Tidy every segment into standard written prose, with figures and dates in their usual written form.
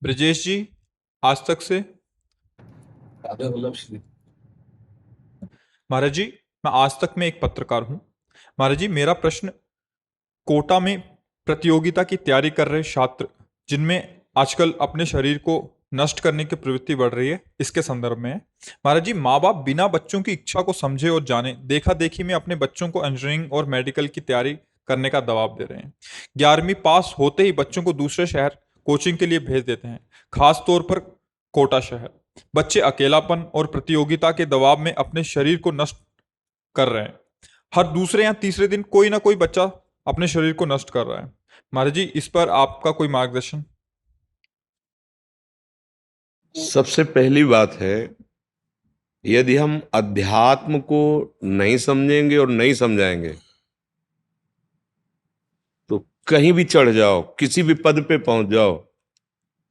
ब्रजेश जी, आज तक से। राधा वल्लभ श्री। महाराज जी, मैं आज तक में एक पत्रकार हूँ। महाराज जी, मेरा प्रश्न कोटा में प्रतियोगिता की तैयारी कर रहे छात्र, जिनमें आजकल अपने शरीर को नष्ट करने की प्रवृत्ति बढ़ रही है, इसके संदर्भ में है। महाराज जी, माँ बाप बिना बच्चों की इच्छा को समझे और जाने देखा देखी में अपने बच्चों को इंजीनियरिंग और मेडिकल की तैयारी करने का दबाव दे रहे हैं। 11वीं पास होते ही बच्चों को दूसरे शहर कोचिंग के लिए भेज देते हैं, खास तौर पर कोटा शहर। बच्चे अकेलापन और प्रतियोगिता के दबाव में अपने शरीर को नष्ट कर रहे हैं। हर दूसरे या तीसरे दिन कोई ना कोई बच्चा अपने शरीर को नष्ट कर रहा है। महाराज जी, इस पर आपका कोई मार्गदर्शन। सबसे पहली बात है, यदि हम अध्यात्म को नहीं समझेंगे और नहीं समझाएंगे तो कहीं भी चढ़ जाओ, किसी भी पद पे पहुंच जाओ,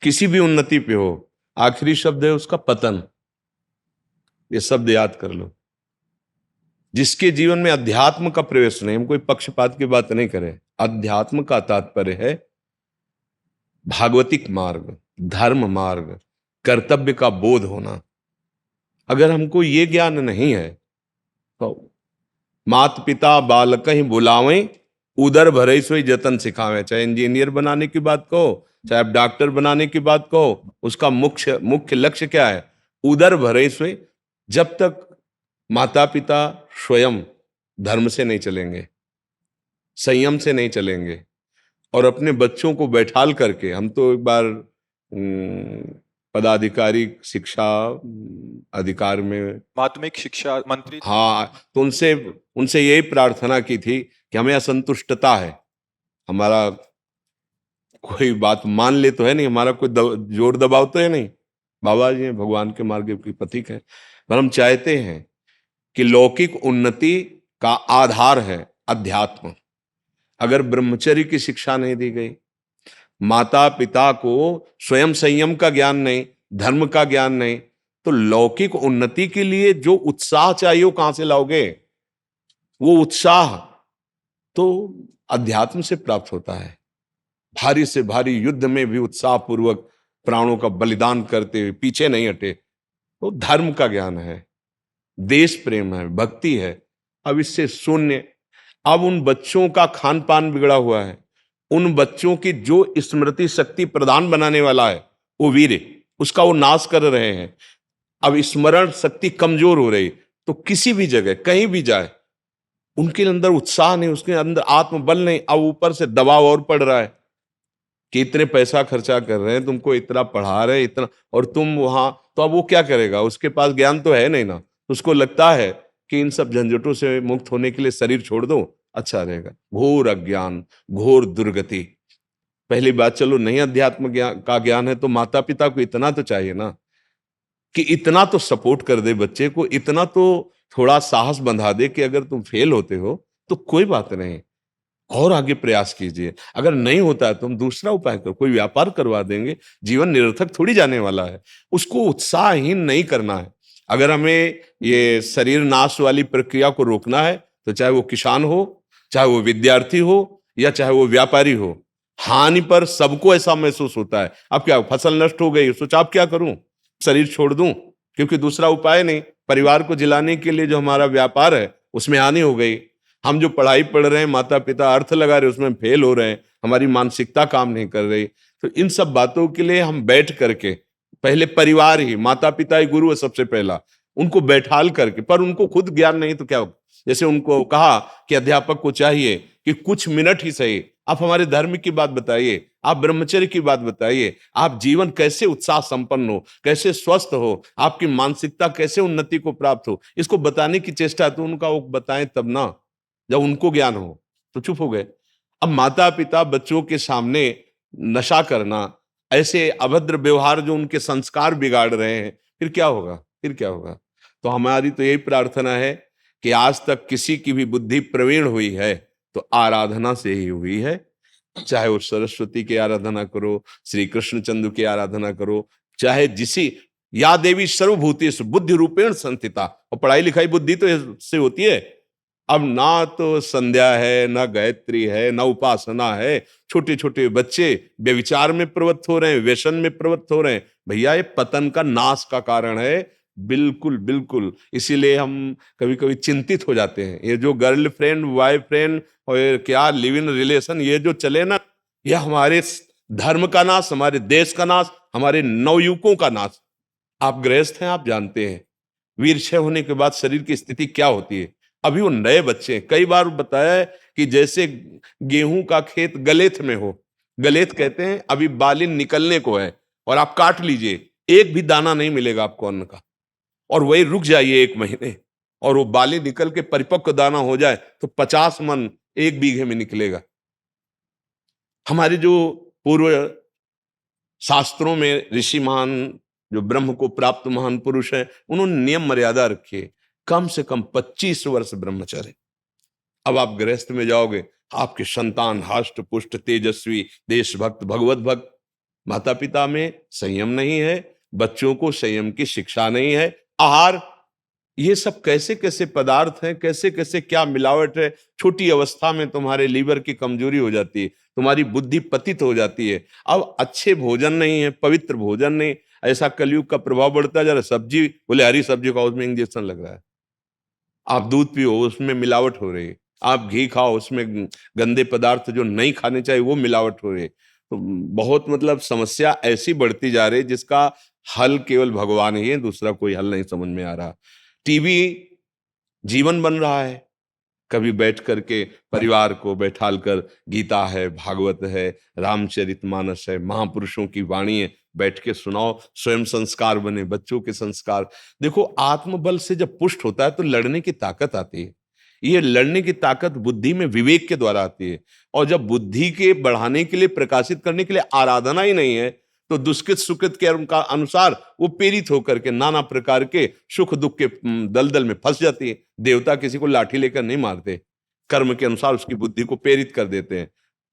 किसी भी उन्नति पे हो, आखिरी शब्द है उसका पतन। ये शब्द याद कर लो। जिसके जीवन में अध्यात्म का प्रवेश नहीं, हम कोई पक्षपात की बात नहीं करें, अध्यात्म का तात्पर्य है भागवतिक मार्ग, धर्म मार्ग, कर्तव्य का बोध होना। अगर हमको ये ज्ञान नहीं है तो मात पिता बालक ही बुलावें, उदर भरे सोई जतन सिखावें। चाहे इंजीनियर बनाने की बात कहो, चाहे आप डॉक्टर बनाने की बात कहो, उसका मुख्य मुख्य लक्ष्य क्या है? उदर भरे सोई। जब तक माता पिता स्वयं धर्म से नहीं चलेंगे, संयम से नहीं चलेंगे और अपने बच्चों को बैठाल करके, हम तो एक बार पदाधिकारी शिक्षा अधिकार में माध्यमिक शिक्षा मंत्री थे। हाँ, तो उनसे उनसे यही प्रार्थना की थी कि हमें असंतुष्टता है, हमारा कोई बात मान ले तो है नहीं, हमारा कोई जोर दबाव तो है नहीं। बाबा जी हैं, भगवान के मार्ग की प्रतीक है, पर हम चाहते हैं कि लौकिक उन्नति का आधार है अध्यात्म। अगर ब्रह्मचर्य की शिक्षा नहीं दी गई, माता पिता को स्वयं संयम का ज्ञान नहीं, धर्म का ज्ञान नहीं, तो लौकिक उन्नति के लिए जो उत्साह चाहिए वो कहां से लाओगे? वो उत्साह तो अध्यात्म से प्राप्त होता है। भारी से भारी युद्ध में भी उत्साह पूर्वक प्राणों का बलिदान करते हुए पीछे नहीं हटे, तो धर्म का ज्ञान है, देश प्रेम है, भक्ति है। अब इससे शून्य, अब उन बच्चों का खान पान बिगड़ा हुआ है, उन बच्चों की जो स्मृति शक्ति प्रदान बनाने वाला है वो वीर, उसका वो नाश कर रहे हैं। अब स्मरण शक्ति कमजोर हो रही, तो किसी भी जगह कहीं भी जाए उनके अंदर उत्साह नहीं, उसके अंदर आत्मबल नहीं। अब ऊपर से दबाव और पड़ रहा है कि इतने पैसा खर्चा कर रहे हैं, तुमको इतना पढ़ा रहे इतना, और तुम वहां, तो अब वो क्या करेगा? उसके पास ज्ञान तो है नहीं ना, उसको लगता है कि इन सब झंझटों से मुक्त होने के लिए शरीर छोड़ दो, अच्छा रहेगा। घोर अज्ञान, घोर दुर्गति। पहली बात, चलो नहीं अध्यात्म ज्ञान का ज्ञान है तो माता पिता को इतना तो चाहिए ना कि इतना तो सपोर्ट कर दे बच्चे को, इतना तो थोड़ा साहस बंधा दे कि अगर तुम फेल होते हो तो कोई बात नहीं, और आगे प्रयास कीजिए। अगर नहीं होता है तो हम दूसरा उपाय करो, कोई व्यापार करवा देंगे, जीवन निरर्थक थोड़ी जाने वाला है। उसको उत्साहहीन नहीं करना है। अगर हमें ये शरीर नाश वाली प्रक्रिया को रोकना है तो चाहे वो किसान हो, चाहे वो विद्यार्थी हो, या चाहे वो व्यापारी हो, हानि पर सबको ऐसा महसूस होता है। अब क्या, फसल नष्ट हो गई, सोचा अब क्या करूं, शरीर छोड़ दूं, क्योंकि दूसरा उपाय नहीं। परिवार को जिलाने के लिए जो हमारा व्यापार है उसमें हानि हो गई, हम जो पढ़ाई पढ़ रहे हैं, माता पिता अर्थ लगा रहे, उसमें फेल हो रहे हैं, हमारी मानसिकता काम नहीं कर रही। तो इन सब बातों के लिए हम बैठ करके, पहले परिवार ही, माता पिता ही गुरु है सबसे पहला, उनको बैठाल करके, पर उनको खुद ज्ञान नहीं तो क्या होगा? जैसे उनको कहा कि अध्यापक को चाहिए कि कुछ मिनट ही सही आप हमारे धर्म की बात बताइए, आप ब्रह्मचर्य की बात बताइए, आप जीवन कैसे उत्साह संपन्न हो, कैसे स्वस्थ हो, आपकी मानसिकता कैसे उन्नति को प्राप्त हो, इसको बताने की चेष्टा, तो उनका वो बताएं तब ना, जब उनको ज्ञान हो। तो चुप हो गए। अब माता पिता बच्चों के सामने नशा करना, ऐसे अभद्र व्यवहार जो उनके संस्कार बिगाड़ रहे हैं, फिर क्या होगा? फिर क्या होगा? तो हमारी तो यही प्रार्थना है कि आज तक किसी की भी बुद्धि प्रवीण हुई है तो आराधना से ही हुई है। चाहे वो सरस्वती की आराधना करो, श्री कृष्णचंद्र की आराधना करो, चाहे जिसी, या देवी सर्वभूतेषु बुद्धि रूपेण संस्थिता। और पढ़ाई लिखाई बुद्धि तो से होती है। अब ना तो संध्या है, ना गायत्री है, ना उपासना है। छोटे छोटे बच्चे व्यभिचार में प्रवृत्त हो रहे हैं, व्यसन में प्रवृत्त हो रहे हैं। भैया ये पतन का, नाश का कारण है। बिल्कुल बिल्कुल। इसीलिए हम कभी कभी चिंतित हो जाते हैं। ये जो गर्लफ्रेंड, बॉयफ्रेंड और क्या लिव इन रिलेशन ये जो चले ना, ये हमारे धर्म का नाश, हमारे देश का नाश, हमारे नवयुवकों का नाश। आप गृहस्थ हैं, आप जानते हैं वीरक्षय होने के बाद शरीर की स्थिति क्या होती है। अभी वो नए बच्चे हैं, कई बार बताया है कि जैसे गेहूं का खेत गलेथ में हो, गलेथ कहते हैं अभी बाली निकलने को है और आप काट लीजिए, एक भी दाना नहीं मिलेगा आपको अन्न का, और वही रुक जाइए 1 महीने, और वो बाली निकल के परिपक्व दाना हो जाए तो 50 मन 1 बीघे में निकलेगा। हमारे जो पूर्व शास्त्रों में ऋषि महान, जो ब्रह्म को प्राप्त महान पुरुष हैं, उन्होंने नियम मर्यादा रखी है, कम से कम 25 वर्ष ब्रह्मचर्य। अब आप गृहस्थ में जाओगे, आपके संतान हष्ट पुष्ट तेजस्वी देशभक्त भगवत भक्त, माता पिता में संयम नहीं है, बच्चों को संयम की शिक्षा नहीं है, आहार, ये सब कैसे कैसे पदार्थ हैं, कैसे कैसे क्या मिलावट है। छोटी अवस्था में तुम्हारे लीवर की कमजोरी हो जाती है, तुम्हारी बुद्धि पतित हो जाती है। अब अच्छे भोजन नहीं है, पवित्र भोजन नहीं, ऐसा कलयुग का प्रभाव बढ़ता है। जरा सब्जी, बोले हरी सब्जी खाओ उसमें इंजेक्शन लग रहा है, आप दूध पियो उसमें मिलावट हो रही है, आप घी खाओ उसमें गंदे पदार्थ जो नहीं खाने चाहिए वो मिलावट हो रही है। तो बहुत मतलब समस्या ऐसी बढ़ती जा रही है जिसका हल केवल भगवान ही है, दूसरा कोई हल नहीं समझ में आ रहा। टीवी जीवन बन रहा है, कभी बैठ करके परिवार को बैठाल कर गीता है, भागवत है, रामचरितमानस है, महापुरुषों की वाणी है, बैठ के सुनाओ, स्वयं संस्कार बने, बच्चों के संस्कार। देखो आत्मबल से जब पुष्ट होता है तो लड़ने की ताकत आती है। ये लड़ने की ताकत बुद्धि में विवेक के द्वारा आती है, और जब बुद्धि के बढ़ाने के लिए, प्रकाशित करने के लिए आराधना ही नहीं है, तो दुष्कृत सुकृत के अनुसार वो प्रेरित होकर के नाना प्रकार के सुख दुख के दलदल में फंस जाती है। देवता किसी को लाठी लेकर नहीं मारते, कर्म के अनुसार उसकी बुद्धि को प्रेरित कर देते हैं,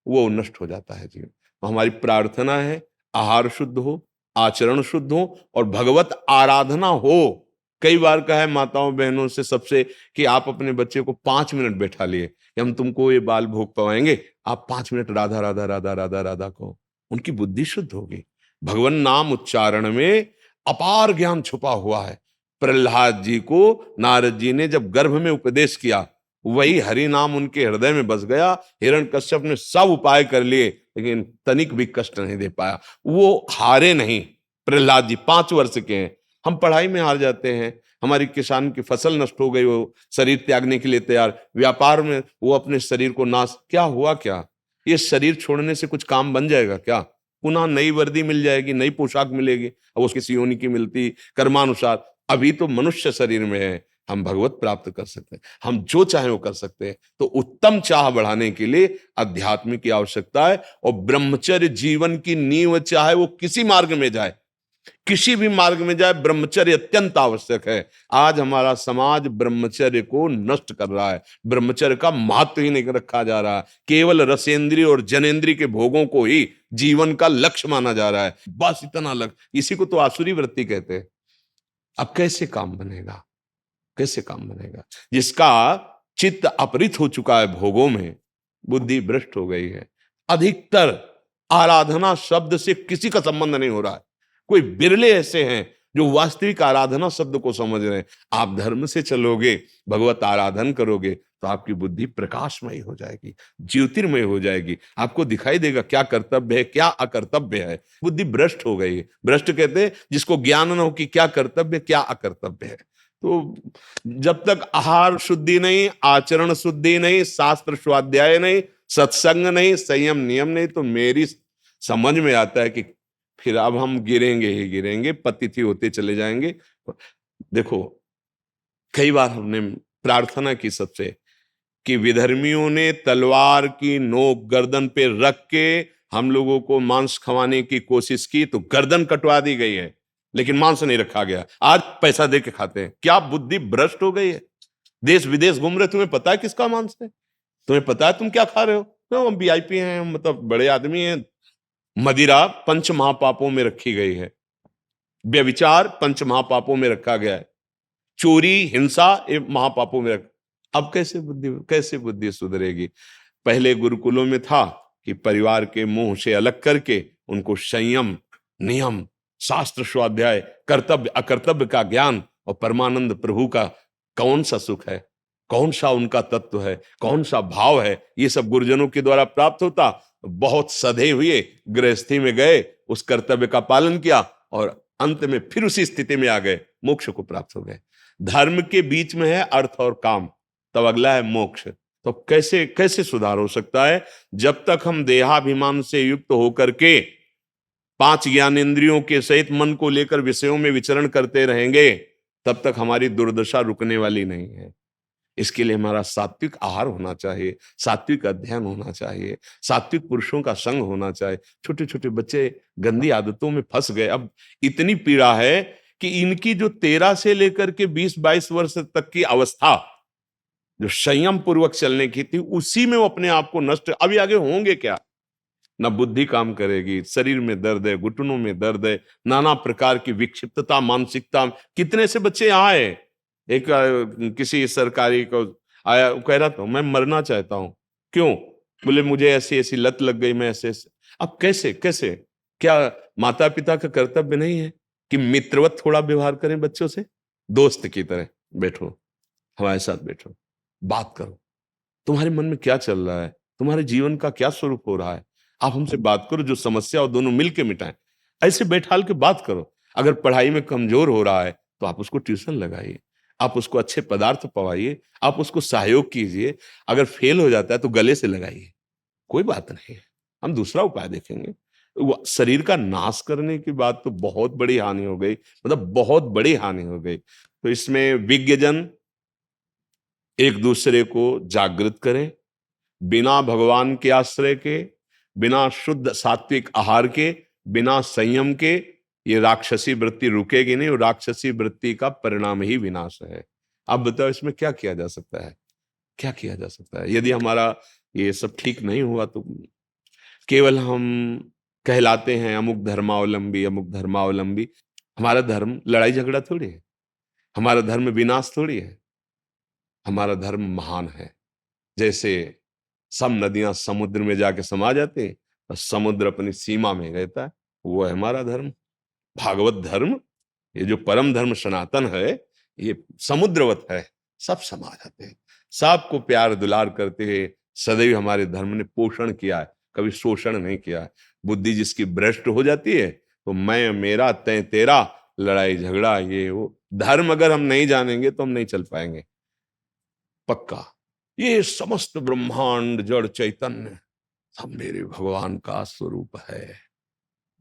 वो नष्ट हो जाता है जीवन। तो हमारी प्रार्थना है आहार शुद्ध हो, आचरण शुद्ध हो और भगवत आराधना हो। कई बार कहा है माताओं बहनों से सबसे कि आप अपने बच्चे को 5 मिनट बैठा लिए कि हम तुमको ये बाल भोग पवाएंगे, आप 5 मिनट राधा राधा राधा राधा राधा कहो, उनकी बुद्धि शुद्ध होगी। भगवान नाम उच्चारण में अपार ज्ञान छुपा हुआ है। प्रहलाद जी को नारद जी ने जब गर्भ में उपदेश किया, वही हरि नाम उनके हृदय में बस गया। हिरण्यकश्यप ने सब उपाय कर लिए लेकिन तनिक भी कष्ट नहीं दे पाया, वो हारे नहीं। प्रहलाद जी 5 वर्ष के हैं, हम पढ़ाई में हार जाते हैं, हमारी किसान की फसल नष्ट हो गई, वो शरीर त्यागने के लिए तैयार, व्यापार में वो अपने शरीर को नाश, क्या हुआ क्या? ये शरीर छोड़ने से कुछ काम बन जाएगा क्या? पुनः नई वर्दी मिल जाएगी, नई पोशाक मिलेगी, अब उसकी सियोनी की मिलती कर्मानुसार। अभी तो मनुष्य शरीर में है, हम भगवत प्राप्त कर सकते हैं, हम जो चाहे वो कर सकते हैं। तो उत्तम चाह बढ़ाने के लिए अध्यात्म की आवश्यकता है, और ब्रह्मचर्य जीवन की नींव, चाहे वो किसी मार्ग में जाए, किसी भी मार्ग में जाए, ब्रह्मचर्य अत्यंत आवश्यक है। आज हमारा समाज ब्रह्मचर्य को नष्ट कर रहा है, ब्रह्मचर्य का महत्व ही नहीं रखा जा रहा है, केवल रसेंद्रिय और जनेंद्रिय के भोगों को ही जीवन का लक्ष्य माना जा रहा है, बस इतना लक्ष्य। इसी को तो आसुरी वृत्ति कहते हैं। अब कैसे काम बनेगा, कैसे काम बनेगा? जिसका चित्त अपहृत हो चुका है भोगों में, बुद्धि भ्रष्ट हो गई है। अधिकतर आराधना शब्द से किसी का संबंध नहीं हो रहा है, कोई बिरले ऐसे हैं जो वास्तविक आराधना शब्द को समझ रहे हैं। आप धर्म से चलोगे, भगवत आराधन करोगे तो आपकी बुद्धि प्रकाशमय हो जाएगी, ज्योतिर्मय हो जाएगी, आपको दिखाई देगा क्या कर्तव्य है, क्या अकर्तव्य है। बुद्धि भ्रष्ट हो गई है। भ्रष्ट कहते हैं जिसको ज्ञान न हो कि क्या कर्तव्य क्या अकर्तव्य है। तो जब तक आहार शुद्धि नहीं, आचरण शुद्धि नहीं, शास्त्र स्वाध्याय नहीं, सत्संग नहीं, संयम नियम नहीं, तो मेरी समझ में आता है कि फिर अब हम गिरेंगे ही गिरेंगे, पतित होते चले जाएंगे। देखो कई बार हमने प्रार्थना की सबसे कि विधर्मियों ने तलवार की नोक गर्दन पे रख के हम लोगों को मांस खवाने की कोशिश की, तो गर्दन कटवा दी गई है लेकिन मांस नहीं रखा गया। आज पैसा दे के खाते हैं। क्या बुद्धि भ्रष्ट हो गई है? देश विदेश घूम रहे, तुम्हें पता है किसका मांस है? तुम्हें पता है तुम क्या खा रहे हो? तो हम वीआईपी हैं, मतलब बड़े आदमी हैं। मदिरा पंच महापापों में रखी गई है, व्यभिचार पंच महापापों में रखा गया है, चोरी हिंसा ये महापापों में अब कैसे बुद्धि सुधरेगी? पहले गुरुकुलों में था कि परिवार के मोह से अलग करके उनको संयम, नियम, शास्त्र स्वाध्याय, कर्तव्य अकर्तव्य का ज्ञान और परमानंद प्रभु का कौन सा सुख है, कौन सा उनका तत्व है, कौन सा भाव है, ये सब गुरुजनों के द्वारा प्राप्त होता। बहुत सधे हुए गृहस्थी में गए, उस कर्तव्य का पालन किया और अंत में फिर उसी स्थिति में आ गए, मोक्ष को प्राप्त हो गए। धर्म के बीच में है अर्थ और काम, तब अगला है मोक्ष। तो कैसे कैसे सुधार हो सकता है? जब तक हम देहाभिमान से युक्त होकर के 5 ज्ञानेंद्रियों के सहित मन को लेकर विषयों में विचरण करते रहेंगे, तब तक हमारी दुर्दशा रुकने वाली नहीं है। इसके लिए हमारा सात्विक आहार होना चाहिए, सात्विक अध्ययन होना चाहिए, सात्विक पुरुषों का संग होना चाहिए। छोटे छोटे बच्चे गंदी आदतों में फंस गए। अब इतनी पीड़ा है कि इनकी जो 13 से लेकर के 20-22 वर्ष तक की अवस्था जो संयम पूर्वक चलने की थी, उसी में वो अपने आप को नष्ट, अभी आगे होंगे क्या? ना बुद्धि काम करेगी, शरीर में दर्द है, घुटनों में दर्द है, नाना प्रकार की विक्षिप्तता, मानसिकता। कितने से बच्चे यहाँ आए, एक किसी सरकारी को आया, वो कह रहा था मैं मरना चाहता हूं। क्यों? बोले मुझे ऐसी ऐसी लत लग गई, मैं ऐसे ऐसे। अब कैसे कैसे? क्या माता पिता का कर्तव्य नहीं है कि मित्रवत थोड़ा व्यवहार करें बच्चों से? दोस्त की तरह बैठो, हमारे साथ बैठो, बात करो, तुम्हारे मन में क्या चल रहा है, तुम्हारे जीवन का क्या स्वरूप हो रहा है, आप हमसे बात करो, जो समस्या हो दोनों मिलके मिटाएं। ऐसे बैठाल के बात करो। अगर पढ़ाई में कमजोर हो रहा है तो आप उसको ट्यूशन लगाइए, आप उसको अच्छे पदार्थ पवाइए, आप उसको सहयोग कीजिए। अगर फेल हो जाता है तो गले से लगाइए, कोई बात नहीं है, हम दूसरा उपाय देखेंगे। शरीर का नाश करने की बात तो बहुत बड़ी हानि हो गई, मतलब बहुत बड़ी हानि हो गई। तो इसमें विज्ञजन एक दूसरे को जागृत करें, बिना भगवान के आश्रय के, बिना शुद्ध सात्विक आहार के, बिना संयम के ये राक्षसी वृत्ति रुकेगी नहीं, और राक्षसी वृत्ति का परिणाम ही विनाश है। अब बताओ इसमें क्या किया जा सकता है? क्या किया जा सकता है? यदि हमारा ये सब ठीक नहीं हुआ तो केवल हम कहलाते हैं अमुक धर्मावलंबी, अमुक धर्मावलंबी। हमारा धर्म लड़ाई झगड़ा थोड़ी है, हमारा धर्म विनाश थोड़ी है, हमारा धर्म महान है। जैसे सब नदियां समुद्र में जाके समा जाती हैं और समुद्र अपनी सीमा में रहता है, वो है हमारा धर्म। भागवत धर्म, ये जो परम धर्म सनातन है, ये समुद्रवत है, सब समा जाते हैं। सबको प्यार दुलार करते हुए सदैव हमारे धर्म ने पोषण किया है, कभी शोषण नहीं किया है। बुद्धि जिसकी भ्रष्ट हो जाती है तो मैं मेरा तय तेरा, लड़ाई झगड़ा ये वो। धर्म अगर हम नहीं जानेंगे तो हम नहीं चल पाएंगे, पक्का। ये समस्त ब्रह्मांड जड़ चैतन्य सब मेरे भगवान का स्वरूप है,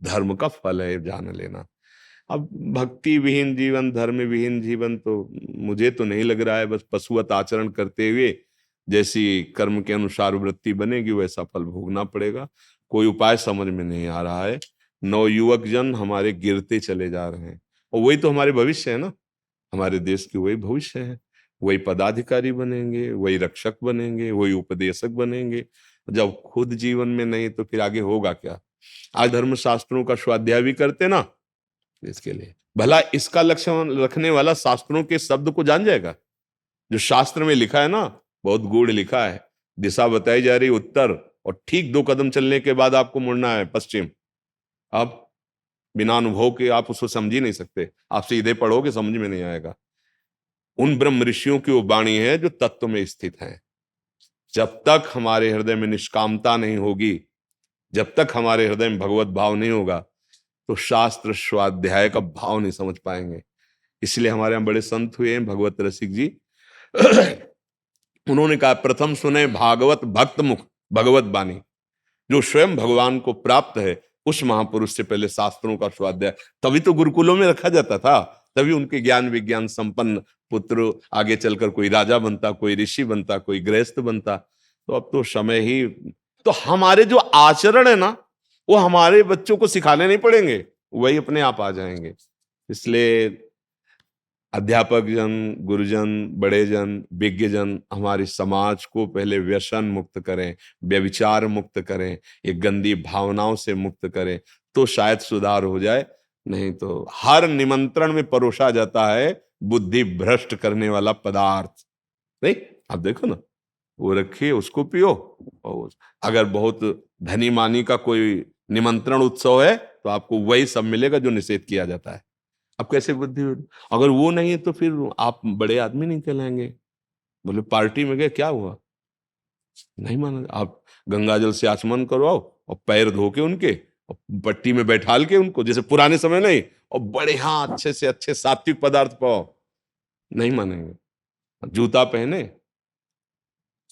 धर्म का फल है, जान लेना। अब भक्ति विहीन जीवन, धर्म विहीन जीवन तो मुझे तो नहीं लग रहा है। बस पशुवत आचरण करते हुए जैसी कर्म के अनुसार वृत्ति बनेगी वैसा फल भोगना पड़ेगा। कोई उपाय समझ में नहीं आ रहा है। नवयुवक जन हमारे गिरते चले जा रहे हैं, और वही तो हमारे भविष्य है ना, हमारे देश के वही भविष्य है। वही पदाधिकारी बनेंगे, वही रक्षक बनेंगे, वही उपदेशक बनेंगे। जब खुद जीवन में नहीं तो फिर आगे होगा क्या? आज धर्म शास्त्रों का स्वाध्याय भी करते ना, इसके लिए भला इसका लक्ष्य रखने वाला शास्त्रों के शब्द को जान जाएगा। जो शास्त्र में लिखा है ना, बहुत गूढ़ लिखा है। दिशा बताई जा रही उत्तर, और ठीक 2 कदम चलने के बाद आपको मुड़ना है पश्चिम। अब बिना अनुभव के आप उसको समझ ही नहीं सकते, आप सीधे पढ़ोगे समझ में नहीं आएगा। उन ब्रह्म ऋषियों की वो वाणी है जो तत्व में स्थित है। जब तक हमारे हृदय में निष्कामता नहीं होगी, जब तक हमारे हृदय में भगवत भाव नहीं होगा, तो शास्त्र स्वाध्याय का भाव नहीं समझ पाएंगे। इसलिए हमारे यहाँ बड़े संत हुए हैं, भगवत रसिक जी। उन्होंने कहा प्रथम सुने भागवत भक्त मुख भगवत बानी। जो स्वयं भगवान को प्राप्त है उस महापुरुष से पहले शास्त्रों का स्वाध्याय, तभी तो गुरुकुलों में रखा जाता था, तभी उनके ज्ञान विज्ञान संपन्न पुत्र आगे चलकर कोई राजा बनता, कोई ऋषि बनता, कोई गृहस्थ बनता। तो अब तो समय ही, तो हमारे जो आचरण है ना, वो हमारे बच्चों को सिखाने नहीं पड़ेंगे, वही अपने आप आ जाएंगे। इसलिए अध्यापक जन, गुरुजन, बड़े जन, विज्ञ जन हमारे समाज को पहले व्यसन मुक्त करें, व्यभिचार मुक्त करें, ये गंदी भावनाओं से मुक्त करें, तो शायद सुधार हो जाए। नहीं तो हर निमंत्रण में परोसा जाता है बुद्धि भ्रष्ट करने वाला पदार्थ। नहीं, आप देखो ना, वो रखिए, उसको पियो। और अगर बहुत धनी मानी का कोई निमंत्रण उत्सव है तो आपको वही सब मिलेगा जो निषेध किया जाता है। अब कैसे बुद्धि, अगर वो नहीं है तो फिर आप बड़े आदमी नहीं कहलाएंगे। बोले पार्टी में गए, क्या हुआ, नहीं माना। आप गंगा जल से आचमन करवाओ और पैर धो के उनके और पट्टी में बैठाल के उनको, जैसे पुराने समय नहीं, और बड़े हाँ अच्छे से अच्छे सात्विक पदार्थ पाओ, नहीं मानेंगे। जूता पहने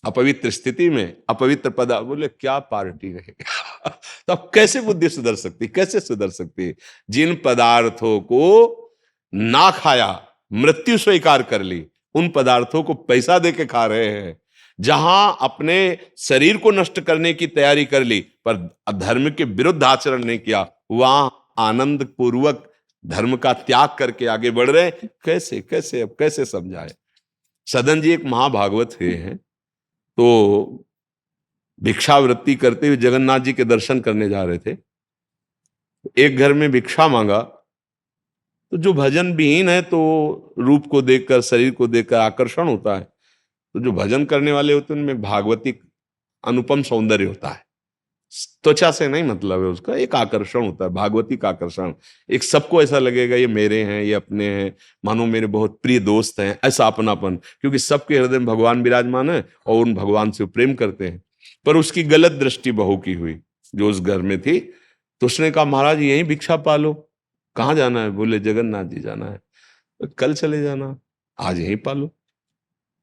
अपवित्र स्थिति में अपवित्र पदार्थ, बोले क्या पार्टी रहेगा। तो अब कैसे बुद्धि सुधर सकती, कैसे सुधर सकती। जिन पदार्थों को ना खाया, मृत्यु स्वीकार कर ली, उन पदार्थों को पैसा दे के खा रहे हैं। जहां अपने शरीर को नष्ट करने की तैयारी कर ली पर धर्म के विरुद्ध आचरण नहीं किया, वहां आनंद पूर्वक धर्म का त्याग करके आगे बढ़ रहे। कैसे कैसे अब कैसे समझाए। सदन जी एक महाभागवत हुए हैं, तो भिक्षावृत्ति करते हुए जगन्नाथ जी के दर्शन करने जा रहे थे। एक घर में भिक्षा मांगा, तो जो भजन विहीन है तो रूप को देखकर, शरीर को देखकर आकर्षण होता है। तो जो भजन करने वाले होते हैं उनमें भागवतिक अनुपम सौंदर्य होता है, त्वचा से नहीं मतलब है उसका, एक आकर्षण होता है, भागवतिक आकर्षण। एक सबको ऐसा लगेगा ये मेरे हैं, ये अपने हैं, मानो मेरे बहुत प्रिय दोस्त हैं, ऐसा अपनापन, क्योंकि सबके हृदय में भगवान विराजमान है और उन भगवान से प्रेम करते हैं। पर उसकी गलत दृष्टि बहू की हुई जो उस घर में थी, तो उसने कहा महाराज यही भिक्षा पालो। कहाँ जाना है, बोले जगन्नाथ जी जाना है। तो कल चले जाना, आज यहीं पालो,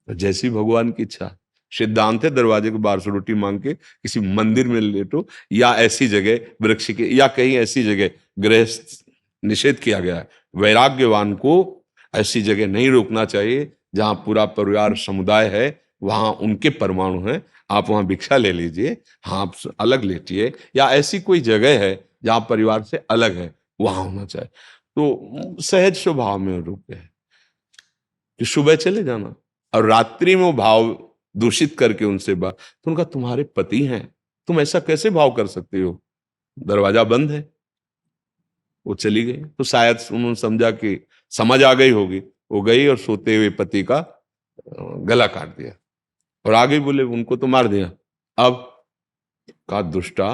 जैसी भगवान की इच्छा। सिद्धांत है दरवाजे के बाहर से रोटी मांग के किसी मंदिर में लेटो, या ऐसी जगह वृक्ष के, या कहीं ऐसी जगह, गृहस्थ निषेध किया गया है। वैराग्यवान को ऐसी जगह नहीं रोकना चाहिए जहां पूरा परिवार समुदाय है, वहां उनके परमाणु हैं, आप वहां भिक्षा ले लीजिए, हाँ आप अलग लेटिए, या ऐसी कोई जगह है जहां परिवार से अलग है, वहां होना चाहिए। तो सहज स्वभाव में रुके है कि सुबह चले जाना और रात्रि में वो भाव दूषित करके उनसे बात, तो उनका तुम्हारे पति हैं, तुम ऐसा कैसे भाव कर सकते हो, दरवाजा बंद है। वो चली गई, तो शायद उन्होंने समझा कि समझ आ गई होगी। वो गई और सोते हुए पति का गला काट दिया और आगे बोले उनको तो मार दिया। अब कहा दुष्टा,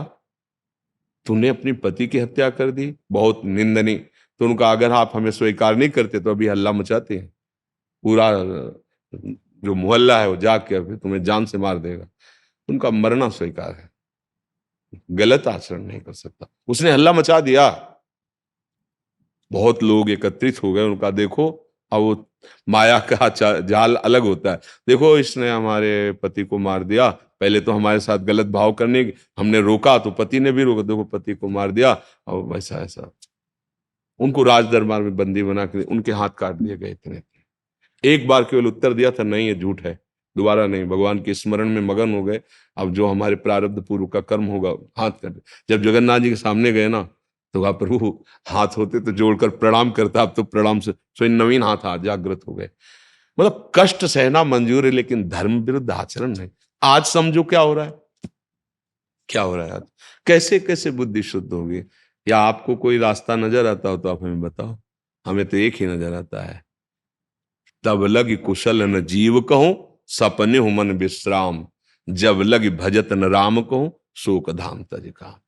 तूने अपनी पति की हत्या कर दी, बहुत निंदनीय। तो उनका अगर आप हमें स्वीकार नहीं करते तो अभी हल्ला मचाते हैं, पूरा जो मोहल्ला है वो जाके अभी तुम्हें जान से मार देगा। उनका मरना स्वीकार है, गलत आचरण नहीं कर सकता। उसने हल्ला मचा दिया, बहुत लोग एकत्रित हो गए। उनका देखो, अब वो माया का जाल अलग होता है। देखो इसने हमारे पति को मार दिया, पहले तो हमारे साथ गलत भाव करने हमने रोका तो पति ने भी रोका, देखो पति को मार दिया। और वैसा ऐसा उनको राज दरबार में बंदी बना के उनके हाथ काट दिए गए। इतने एक बार केवल उत्तर दिया था, नहीं ये झूठ है, दोबारा नहीं। भगवान के स्मरण में मगन हो गए। अब जो हमारे प्रारब्ध पूर्व का कर्म होगा हाथ कर। जब जगन्नाथ जी के सामने गए ना, तो कहा प्रभु हाथ होते तो जोड़कर प्रणाम करता, अब तो प्रणाम से स्वयं नवीन हाथ आ जागृत हो गए। मतलब कष्ट सहना मंजूर है, लेकिन धर्म विरुद्ध आचरण नहीं। आज समझो क्या हो रहा है, क्या हो रहा है आज, कैसे कैसे बुद्धि शुद्ध होगी। या आपको कोई रास्ता नजर आता हो तो आप हमें बताओ, हमें तो एक ही नजर आता है। तब लग कुशल न जीव कहूं, सपने हो मन विश्राम, जब लग भजत न राम कहूं, शोक धाम तज काम।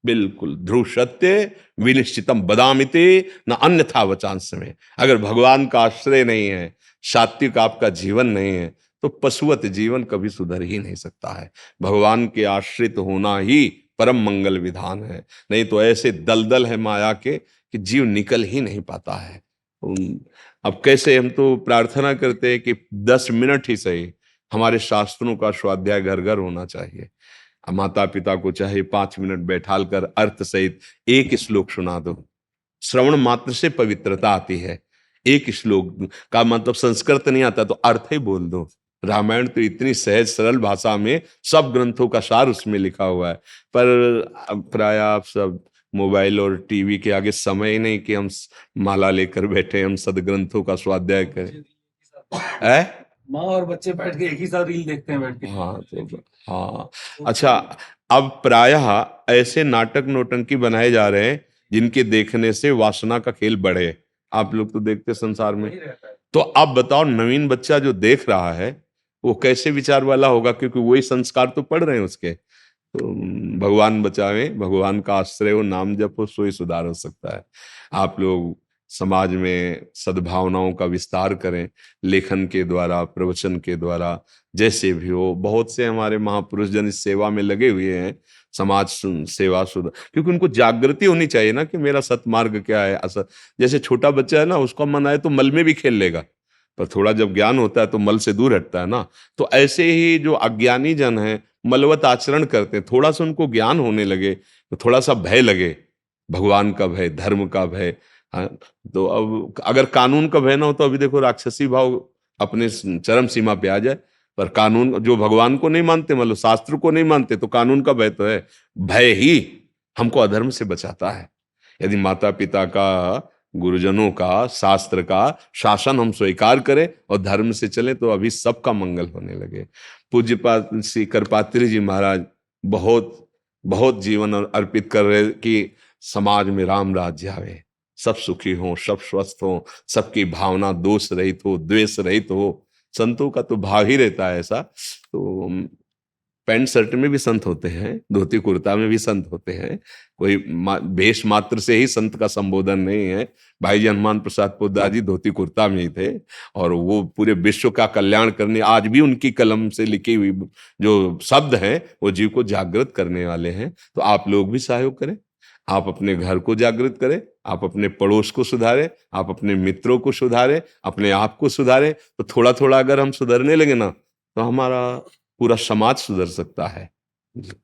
बिल्कुल ध्रुव सत्य विनिश्चितम बदामिते न अन्यथा वचांस में। अगर भगवान का आश्रय नहीं है, सात्विक आपका जीवन नहीं है, तो पशुवत जीवन कभी सुधर ही नहीं सकता है। भगवान के आश्रित होना ही परम मंगल विधान है। नहीं तो ऐसे दलदल है माया के कि जीव निकल ही नहीं पाता है। अब कैसे, हम तो प्रार्थना करते हैं कि 10 मिनट ही सही हमारे शास्त्रों का स्वाध्याय घर घर होना चाहिए। माता पिता को चाहे 5 मिनट बैठाल कर अर्थ सहित एक श्लोक सुना दो। श्रवण मात्र से पवित्रता आती है। एक श्लोक का मतलब संस्कृत नहीं आता तो अर्थ ही बोल दो। रामायण तो इतनी सहज सरल भाषा में सब ग्रंथों का सार उसमें लिखा हुआ है। पर प्राय आप सब मोबाइल और टीवी के आगे समय ही नहीं कि हम माला लेकर बैठे, हम सदग्रंथों का स्वाध्याय करें। है माँ और बच्चे बैठ के एक ही साथ रील देखते हैं बैठ के। हाँ तो हाँ अच्छा, अब प्रायः ऐसे नाटक नोटंकी बनाए जा रहे हैं जिनके देखने से वासना का खेल बढ़े। आप लोग तो देखते संसार में। तो अब बताओ, नवीन बच्चा जो देख रहा है वो कैसे विचार वाला होगा, क्योंकि वही संस्कार तो पढ़ रहे हैं उसके। तो भगवान बचावे, भगवान का आश्रय हो, नाम जपो, सोई सुधार हो सकता है। आप लोग समाज में सद्भावनाओं का विस्तार करें, लेखन के द्वारा, प्रवचन के द्वारा, जैसे भी हो। बहुत से हमारे महापुरुष जन इस सेवा में लगे हुए हैं, समाज सेवा सुधार, क्योंकि उनको जागृति होनी चाहिए ना कि मेरा सत्मार्ग क्या है, असत। जैसे छोटा बच्चा है ना, उसका मन आए तो मल में भी खेल लेगा, पर थोड़ा जब ज्ञान होता है तो मल से दूर हटता है ना। तो ऐसे ही जो अज्ञानी जन हैं, मलवत आचरण करते हैं, थोड़ा सा उनको ज्ञान होने लगे तो थोड़ा सा भय लगे, भगवान का भय, धर्म का भय। हाँ, तो अब अगर कानून का भय ना हो तो अभी देखो राक्षसी भाव अपने चरम सीमा पे आ जाए। पर कानून, जो भगवान को नहीं मानते, मतलब शास्त्र को नहीं मानते, तो कानून का भय तो है। भय ही हमको अधर्म से बचाता है। यदि माता पिता का, गुरुजनों का, शास्त्र का शासन हम स्वीकार करें और धर्म से चलें, तो अभी सबका मंगल होने लगे। पूज्यपाद श्री करपात्री जी महाराज बहुत बहुत जीवन अर्पित कर रहे कि समाज में राम राज्य आवे, सब सुखी हों, सब स्वस्थ हों, सबकी भावना दोष रहित हो, द्वेष रहित हो। संतों का तो भाव ही रहता है ऐसा। तो पैंट शर्ट में भी संत होते हैं, धोती कुर्ता में भी संत होते हैं। कोई वेश मात्र से ही संत का संबोधन नहीं है। भाई जी हनुमान प्रसाद पोद्दार जी धोती कुर्ता में ही थे, और वो पूरे विश्व का कल्याण करने, आज भी उनकी कलम से लिखी हुई जो शब्द हैं वो जीव को जागृत करने वाले हैं। तो आप लोग भी सहयोग करें, आप अपने घर को जागृत करें, आप अपने पड़ोस को सुधारें, आप अपने मित्रों को सुधारें, अपने आप को सुधारें। तो थोड़ा थोड़ा अगर हम सुधरने लगे ना, तो हमारा पूरा समाज सुधर सकता है।